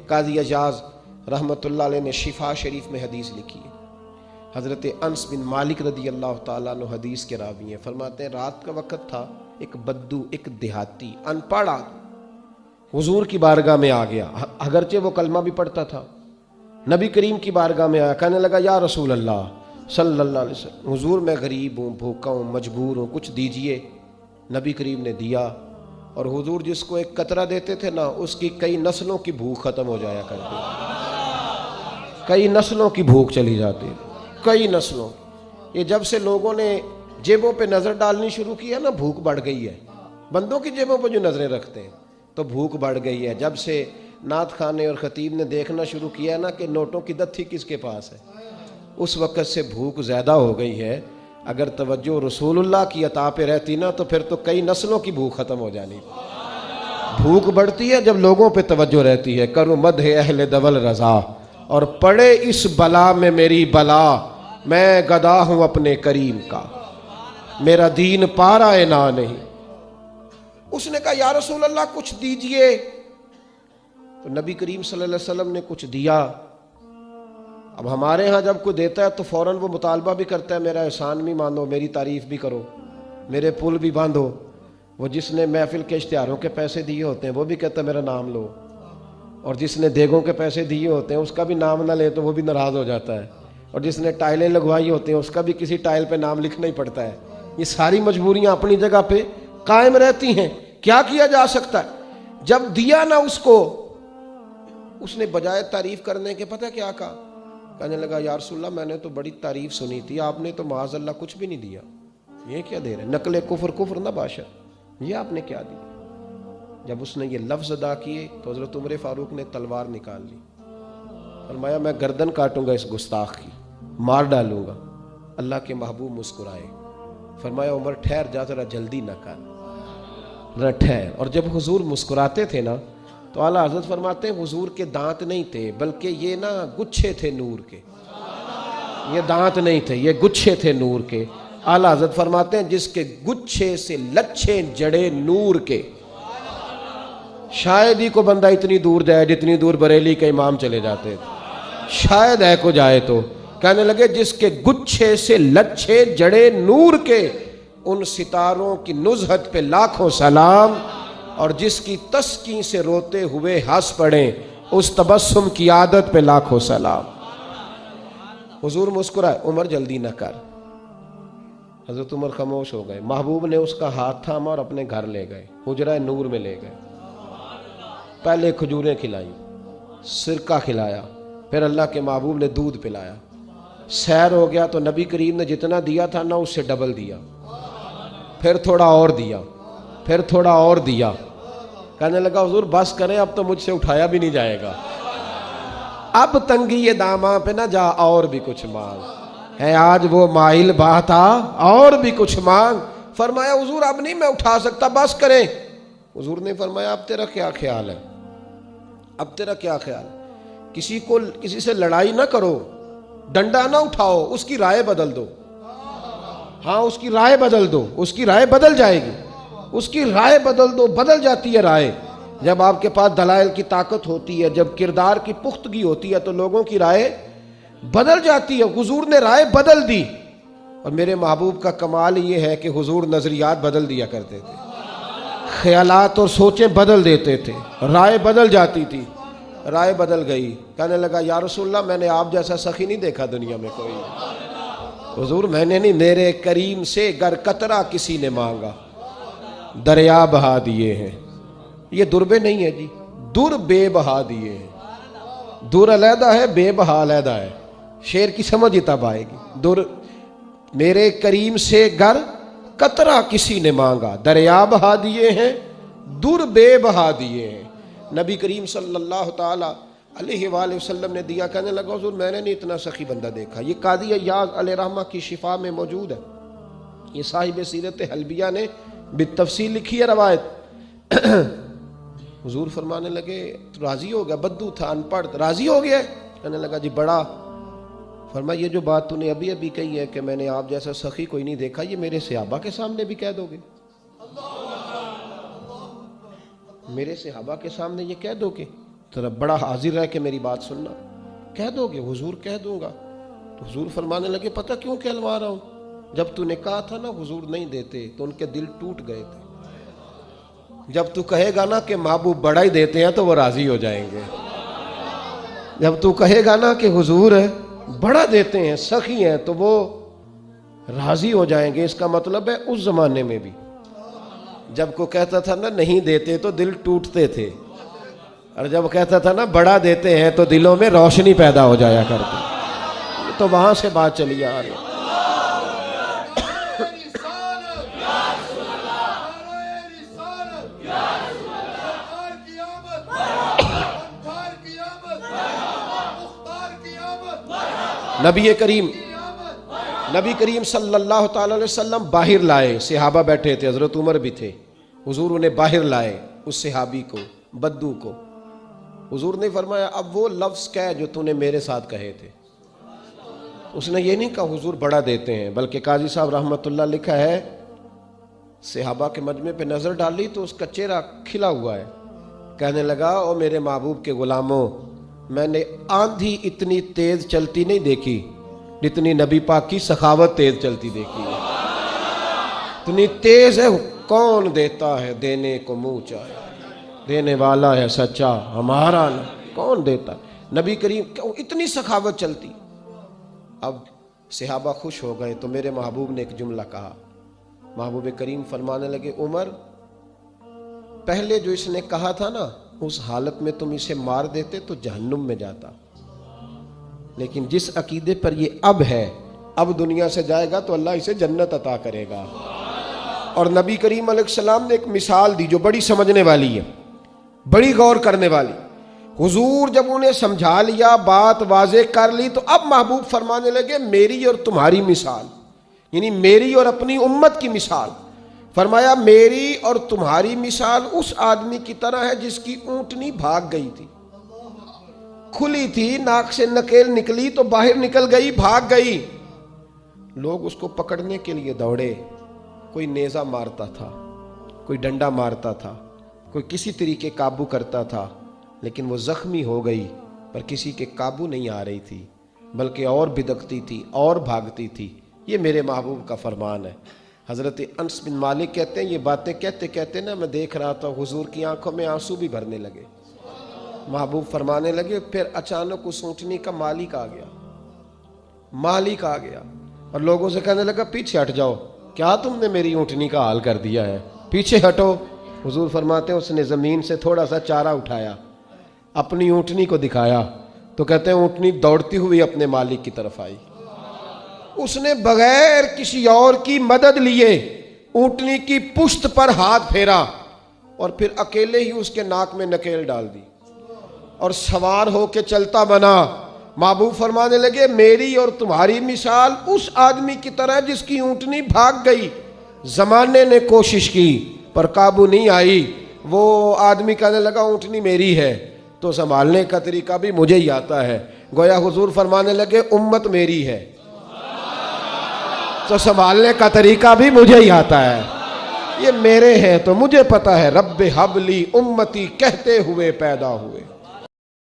قاضی اجاز رحمۃ اللہ علیہ نے شفا شریف میں حدیث لکھی ہے. حضرت انس بن مالک رضی اللہ تعالیٰ عنہ حدیث کے راوی ہیں. فرماتے ہیں رات کا وقت تھا، ایک بدو، ایک دیہاتی ان پڑھ حضور کی بارگاہ میں آ گیا، اگرچہ وہ کلمہ بھی پڑھتا تھا. نبی کریم کی بارگاہ میں آیا، کہنے لگا یا رسول اللہ صلی اللہ علیہ وسلم، حضور میں غریب ہوں، بھوکا ہوں، مجبور ہوں، کچھ دیجئے. نبی کریم نے دیا، اور حضور جس کو ایک قطرہ دیتے تھے نا، اس کی کئی نسلوں کی بھوک ختم ہو جایا کرتی، کئی نسلوں کی بھوک چلی جاتی، کئی نسلوں. یہ جب سے لوگوں نے جیبوں پہ نظر ڈالنی شروع کی ہے نا، بھوک بڑھ گئی ہے. بندوں کی جیبوں پہ جو نظریں رکھتے ہیں تو بھوک بڑھ گئی ہے. جب سے نعت خانے اور خطیب نے دیکھنا شروع کیا ہے نا کہ نوٹوں کی دتھی کس کے پاس ہے، اس وقت سے بھوک زیادہ ہو گئی ہے. اگر توجہ رسول اللہ کی عطا پہ رہتی نا تو پھر تو کئی نسلوں کی بھوک ختم ہو جانی. بھوک بڑھتی ہے جب لوگوں پہ توجہ رہتی ہے. کرو مدح اہل دول رضا، اور پڑے اس بلا میں میری بلا، میں گدا ہوں اپنے کریم کا، میرا دین پارا نا نہیں. اس نے کہا یا رسول اللہ کچھ دیجئے. تو نبی کریم صلی اللہ علیہ وسلم نے کچھ دیا. اب ہمارے ہاں جب کوئی دیتا ہے تو فوراً وہ مطالبہ بھی کرتا ہے میرا احسان بھی مانو، میری تعریف بھی کرو، میرے پل بھی باندھو. وہ جس نے محفل کے اشتہاروں کے پیسے دیے ہوتے ہیں وہ بھی کہتا ہے میرا نام لو، اور جس نے دیگوں کے پیسے دیے ہوتے ہیں اس کا بھی نام نہ لے تو وہ بھی ناراض ہو جاتا ہے، اور جس نے ٹائلیں لگوائی ہوتی ہیں اس کا بھی کسی ٹائل پہ نام لکھنا ہی پڑتا ہے. یہ ساری مجبوریاں اپنی جگہ پہ قائم رہتی ہیں. کیا کیا جا سکتا ہے؟ جب دیا نا اس کو، اس نے بجائے تعریف کرنے کے پتہ کیا کہا؟ کہنے لگا یا رسول اللہ میں نے تو بڑی تعریف سنی تھی، آپ نے تو معاذ اللہ کچھ بھی نہیں دیا. یہ کیا دے رہے؟ نقل کفر کفر نہ باشا، یہ آپ نے کیا دیا؟ جب اس نے یہ لفظ ادا کیے تو حضرت عمر فاروق نے تلوار نکال لی. فرمایا میں گردن کاٹوں گا اس گستاخ کی، مار ڈالوں گا. اللہ کے محبوب مسکرائے. فرمایا عمر ٹھہر جا، ذرا جلدی نہ کر، ذرا ٹھہر. اور جب حضور مسکراتے تھے نا تو اعلیٰ حضرت فرماتے ہیں حضور کے دانت نہیں تھے بلکہ یہ نا گچھے تھے نور کے. یہ دانت نہیں تھے، یہ گچھے تھے نور کے. اعلیٰ حضرت فرماتے ہیں جس کے گچھے سے لچھے جڑے نور کے، شاید ہی کو بندہ اتنی دور جائے جتنی دور بریلی کے امام چلے جاتے تھے، شاید ہے کو جائے. تو کہنے لگے جس کے گچھے سے لچھے جڑے نور کے، ان ستاروں کی نزہت پہ لاکھوں سلام، اور جس کی تسکین سے روتے ہوئے ہنس پڑیں اس تبسم کی عادت پہ لاکھوں سلام. حضور مسکرائے، عمر جلدی نہ کر. حضرت عمر خاموش ہو گئے. محبوب نے اس کا ہاتھ تھاما اور اپنے گھر لے گئے، حجرہ نور میں لے گئے. پہلے کھجوریں کھلائیں، سرکہ کھلایا، پھر اللہ کے محبوب نے دودھ پلایا. سیر ہو گیا تو نبی کریم نے جتنا دیا تھا نا اس سے ڈبل دیا، پھر تھوڑا اور دیا، پھر تھوڑا اور دیا. کہنے لگا حضور بس کریں، اب تو مجھ سے اٹھایا بھی نہیں جائے گا، اب تنگی یہ داماں پہ نہ جا، اور بھی کچھ مانگ ہے آج وہ مائل بہتا، اور بھی کچھ مانگ. فرمایا حضور اب نہیں میں اٹھا سکتا، بس کریں. حضور نے فرمایا اب تیرا کیا خیال ہے، اب تیرا کیا خیال ہے؟ کسی سے لڑائی نہ کرو، ڈنڈا نہ اٹھاؤ، اس کی رائے بدل دو. ہاں اس کی رائے بدل دو، اس کی رائے بدل جائے گی، اس کی رائے بدل دو. بدل جاتی ہے رائے جب آپ کے پاس دلائل کی طاقت ہوتی ہے، جب کردار کی پختگی ہوتی ہے تو لوگوں کی رائے بدل جاتی ہے. حضور نے رائے بدل دی. اور میرے محبوب کا کمال یہ ہے کہ حضور نظریات بدل دیا کرتے تھے، خیالات اور سوچیں بدل دیتے تھے، رائے بدل جاتی تھی. رائے بدل گئی. کہنے لگا یا رسول اللہ میں نے آپ جیسا سخی نہیں دیکھا دنیا میں کوئی. حضور میں نے نہیں، میرے کریم سے گر قطرہ کسی نے مانگا دریا بہا دیے ہیں. یہ دربے نہیں ہے جی، در بے بہا دیے ہیں. در علیحدہ ہے، بے بہا علیحدہ ہے. شعر کی سمجھ ہی تب آئے گی. در میرے کریم سے گر قطرہ کسی نے مانگا دریا بہا دیے ہیں، در بے بہا دیے ہیں. نبی کریم صلی اللہ تعالی علیہ وآلہ وسلم نے دیا. کہنے لگا حضور میں نے نہیں اتنا سخی بندہ دیکھا. یہ قاضی ایاز علیہ رحمہ کی شفا میں موجود ہے. یہ صاحب سیرت حلبیہ نے بالتفصیل لکھی ہے روایت. حضور فرمانے لگے راضی ہو گیا؟ بدو تھا، ان پڑھ، راضی ہو گیا؟ کہنے لگا جی بڑا. فرمایا یہ جو بات تو نے ابھی ابھی کہی ہے کہ میں نے آپ جیسا سخی کوئی نہیں دیکھا، یہ میرے صحابہ کے سامنے بھی کہہ دو گے؟ میرے صحابہ کے سامنے یہ کہہ دو کہ ذرا بڑا حاضر رہ کے میری بات سننا. کہہ دو گے؟ حضور کہہ دوں گا. تو حضور فرمانے لگے پتہ کیوں کہلوا رہا ہوں؟ جب تو نے کہا تھا نا حضور نہیں دیتے تو ان کے دل ٹوٹ گئے تھے. جب تو کہے گا نا کہ محبوب بڑا ہی دیتے ہیں تو وہ راضی ہو جائیں گے. جب تو کہے گا نا کہ حضور بڑا دیتے ہیں سخی ہیں تو وہ راضی ہو جائیں گے. اس کا مطلب ہے اس زمانے میں بھی جب کو کہتا تھا نا نہیں دیتے تو دل ٹوٹتے تھے، اور جب کہتا تھا نا بڑا دیتے ہیں تو دلوں میں روشنی پیدا ہو جایا کرتی. تو وہاں سے بات چلی آ رہی. نبی کریم صلی اللہ تعالی علیہ وسلم باہر لائے. صحابہ بیٹھے تھے، حضرت عمر بھی تھے. حضور انہیں باہر لائے، اس صحابی کو، بدو کو. حضور نے فرمایا اب وہ لفظ کہہ جو تو نے میرے ساتھ کہے تھے. اس نے یہ نہیں کہا حضور بڑا دیتے ہیں، بلکہ قاضی صاحب رحمۃ اللہ لکھا ہے صحابہ کے مجمع پہ نظر ڈالی تو اس کا چہرہ کھلا ہوا ہے. کہنے لگا او میرے محبوب کے غلاموں، میں نے آندھی اتنی تیز چلتی نہیں دیکھی جتنی نبی پاک کی سخاوت تیز چلتی دیکھی ہے. اتنی تیز ہے. کون دیتا ہے دینے کو منہ چاہے، دینے والا ہے سچا ہمارا نہ. کون دیتا؟ نبی کریم اتنی سخاوت چلتی. اب صحابہ خوش ہو گئے تو میرے محبوب نے ایک جملہ کہا. محبوب کریم فرمانے لگے عمر، پہلے جو اس نے کہا تھا نا اس حالت میں تم اسے مار دیتے تو جہنم میں جاتا، لیکن جس عقیدے پر یہ اب ہے، اب دنیا سے جائے گا تو اللہ اسے جنت عطا کرے گا. اور نبی کریم علیہ السلام نے ایک مثال دی جو بڑی سمجھنے والی ہے، بڑی غور کرنے والی. حضور جب انہیں سمجھا لیا، بات واضح کر لی، تو اب محبوب فرمانے لگے میری اور تمہاری مثال، یعنی میری اور اپنی امت کی مثال. فرمایا میری اور تمہاری مثال اس آدمی کی طرح ہے جس کی اونٹنی بھاگ گئی تھی. کھلی تھی، ناک سے نکیل نکلی تو باہر نکل گئی، بھاگ گئی. لوگ اس کو پکڑنے کے لیے دوڑے. کوئی نیزہ مارتا تھا، کوئی ڈنڈا مارتا تھا، کوئی کسی طریقے قابو کرتا تھا، لیکن وہ زخمی ہو گئی پر کسی کے قابو نہیں آ رہی تھی، بلکہ اور بدکتی تھی اور بھاگتی تھی. یہ میرے محبوب کا فرمان ہے. حضرت انس بن مالک کہتے ہیں یہ باتیں کہتے کہتے نا میں دیکھ رہا تھا حضور کی آنکھوں میں آنسو بھی بھرنے لگے. محبوب فرمانے لگے پھر اچانک اس اونٹنی کا مالک آ گیا اور لوگوں سے کہنے لگا پیچھے ہٹ جاؤ، کیا تم نے میری اونٹنی کا حال کر دیا ہے، پیچھے ہٹو. حضور فرماتے ہیں اس نے زمین سے تھوڑا سا چارہ اٹھایا، اپنی اونٹنی کو دکھایا تو کہتے ہیں اونٹنی دوڑتی ہوئی اپنے مالک کی طرف آئی. اس نے بغیر کسی اور کی مدد لیے اونٹنی کی پشت پر ہاتھ پھیرا اور پھر اکیلے ہی اس کے ناک میں نکیل ڈال دی اور سوار ہو کے چلتا بنا. محبوب فرمانے لگے میری اور تمہاری مثال اس آدمی کی طرح جس کی اونٹنی بھاگ گئی. زمانے نے کوشش کی پر قابو نہیں آئی. وہ آدمی کہنے لگا اونٹنی میری ہے تو سنبھالنے کا طریقہ بھی مجھے ہی آتا ہے. گویا حضور فرمانے لگے امت میری ہے تو سنبھالنے کا طریقہ بھی مجھے ہی آتا ہے. یہ میرے ہیں تو مجھے پتا ہے. رب حبلی امتی کہتے ہوئے پیدا ہوئے.